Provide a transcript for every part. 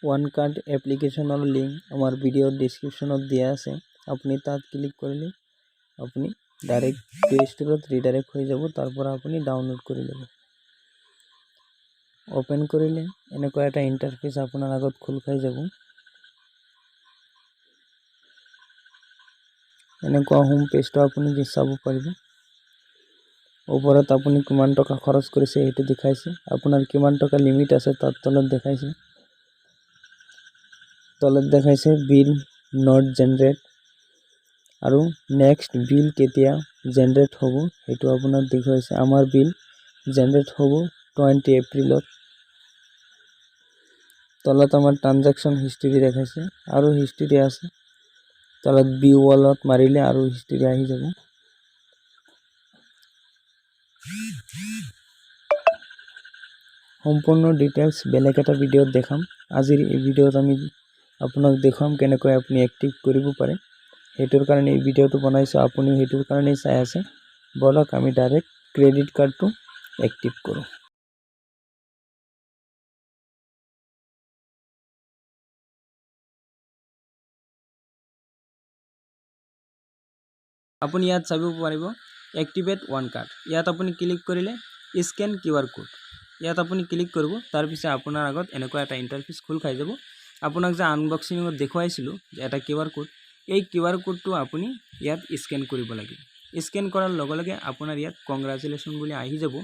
OneCard এপ্লিকেশনৰ link আমাৰ ভিডিঅ'ৰ ডেছক্ৰিপশ্যনত দিয়া আছে। আপুনি তাত ক্লিক কৰিলে আপুনি ডাইৰেক্ট প্লে ষ্টৰত ৰিডাইৰেক্ট হৈ যাব, তাৰ পৰা আপুনি ডাউনলোড কৰি ল'ব। ওপেন কৰিলে এনেকুৱা এটা ইণ্টাৰফেচ আপোনাৰ আগত খোল খাই যাব। এনেকুৱা হোম পেজটো আপুনি চাব পাৰিব। ওপৰত আপুনি কিমান টকা খৰচ কৰিছে সেইটো দেখাইছে, আপোনাৰ কিমান টকা লিমিট আছে তাত তলত দেখাইছে। তলত দেখাইছে বিল নট জেনাৰেট আৰু নেক্সট বিল কেতিয়া জেনাৰেট হ'ব সেইটো আপোনাৰ দেখুৱাইছে। আমাৰ বিল জেনাৰেট হ'ব 20 এপ্ৰিলত। তলত আমাৰ ট্ৰানজাকশ্যন হিষ্ট্ৰী দেখাইছে আৰু হিষ্ট্ৰী আছে। তলত ভিউ ৱালত মাৰিলে আৰু হিষ্ট্ৰী আহি যাব। সম্পূৰ্ণ ডিটেইলছ বেলেগ এটা ভিডিঅ'ত দেখাম। আজিৰ এই ভিডিঅ'ত আমি আপোনাক দেখুৱাম কেনেকৈ আপুনি এক্টিভ কৰিব পাৰে। সেইটোৰ কাৰণে এই ভিডিঅ'টো বনাইছোঁ, আপুনি সেইটোৰ কাৰণেই চাই আছে। বলক আমি ডাইৰেক্ট ক্ৰেডিট কাৰ্ডটো এক্টিভ কৰোঁ। আপুনি ইয়াত চাব পাৰিব এক্টিভেট OneCard। ইয়াত আপুনি ক্লিক কৰিলে স্কেন QR কোড ইয়াত আপুনি ক্লিক কৰিব। তাৰপিছত আপোনাৰ আগত এনেকুৱা এটা ইণ্টাৰফেচ খোল খাই যাব। আপোনাক যে আনবক্সিঙত দেখুৱাইছিলোঁ এটা QR কোড, এই QR কোডটো আপুনি ইয়াত স্কেন কৰিব লাগিব। স্কেন কৰাৰ লগে লগে আপোনাৰ ইয়াত কংগ্ৰেচুলেশ্যন বুলি আহি যাব।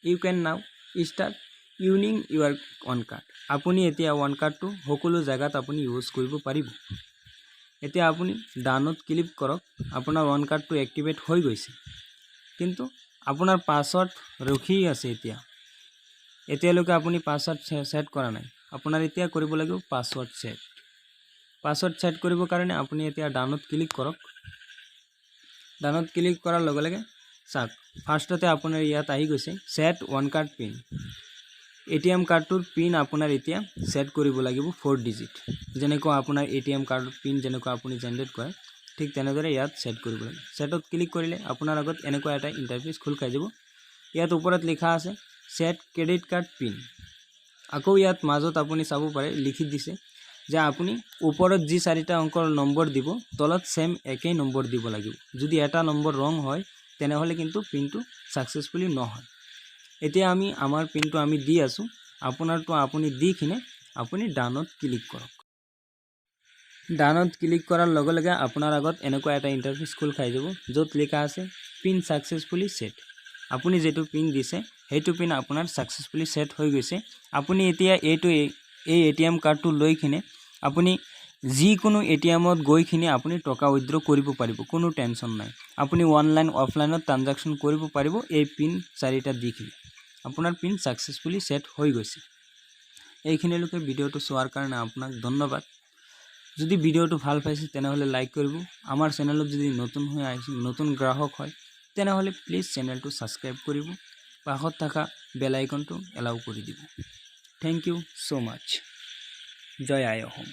ইউ কেন নাও ষ্টাৰ্ট ইউজিং ইউৰ OneCard। আপুনি এতিয়া OneCardটো সকলো জেগাত আপুনি ইউজ কৰিব পাৰিব। এতিয়া আপুনি ডানত ক্লিক কৰক। আপোনাৰ OneCardটো এক্টিভেট হৈ গৈছে, কিন্তু আপোনাৰ পাছৱৰ্ড ৰখি আছে। এতিয়ালৈকে আপুনি পাছৱৰ্ড সেট কৰা নাই। আপোনাৰ এতিয়া কৰিব লাগিব পাছৱৰ্ড সেট। পাছৱৰ্ড সেট কৰিবৰ কাৰণে আপুনি এতিয়া ডানত ক্লিক কৰক। ডানত ক্লিক কৰাৰ লগে লগে চাওক ফাৰ্ষ্টতে আপোনাৰ ইয়াত আহি গৈছে সেট OneCard পিন। ATM কাৰ্ডটোৰ পিন আপোনাৰ এতিয়া সেট কৰিব লাগিব 4 ডিজিট। যেনেকৈ আপোনাৰ ATM কাৰ্ডৰ পিন যেনেকৈ আপুনি জেনাৰেট কৰে ঠিক তেনেদৰে ইয়াত সেট কৰিব লাগিব। সেটত ক্লিক কৰিলে আপোনাৰ আগত এনেকুৱা এটা ইণ্টাৰফেচ খোল খাই যাব। ইয়াত ওপৰত লিখা আছে সেট ক্ৰেডিট কাৰ্ড পিন। আকৌ ইয়াত মাজত আপুনি চাব পাৰে লিখি দিছে যে আপুনি ওপৰত যি 4টা অংকৰ নম্বৰ দিব তলত সেম একেই নম্বৰ দিব লাগিব। যদি এটা নম্বৰ ৰং হয় তেনেহ'লে কিন্তু পিনটো সাকসেসফুলি নহয়। এতিয়া আমি আমাৰ পিনটো আমি দি আছো, আপোনাৰটো আপুনি দি কিনে আপুনি ডানত ক্লিক কৰক। ডানত ক্লিক কৰাৰ লগে লগে আপোনাৰ আগত এনেকুৱা এটা ইণ্টাৰফেচ খোল খাই যাব য'ত লিখা আছে পিন সাকসেসফুলি সেট। আপুনি যেটো পিন দিছে সেইটো পিন আপোনাৰ সাকসেসফুলি সেট হৈ গৈছে। আপুনি এতিয়া এই ATM কাৰ্ডটো লৈ কিনে আপুনি যিকোনো ATMত গৈ কিনে আপুনি টকা উইথড্ৰ কৰিব পাৰিব, কোনো টেনচন নাই। আপুনি অনলাইন অফলাইনত ট্ৰানজাকশ্যন কৰিব পাৰিব এই পিন 4টা দি কিনে। আপোনাৰ পিন সাকসেসফুলি সেট হৈ গৈছে। এইখিনিলৈকে ভিডিঅ'টো চোৱাৰ কাৰণে আপোনাক ধন্যবাদ। যদি ভিডিঅ'টো ভাল পাইছে তেনেহ'লে লাইক কৰিব। আমাৰ চেনেলত যদি নতুন গ্ৰাহক হয় তেনেহ'লে প্লিজ চেনেলটো সাবস্ক্ৰাইব কৰিব। কাষত থকা বেল আইকনটো এলাউ কৰি দিব। থ্যাংক ইউ সো মাচ। জয় আই অসম।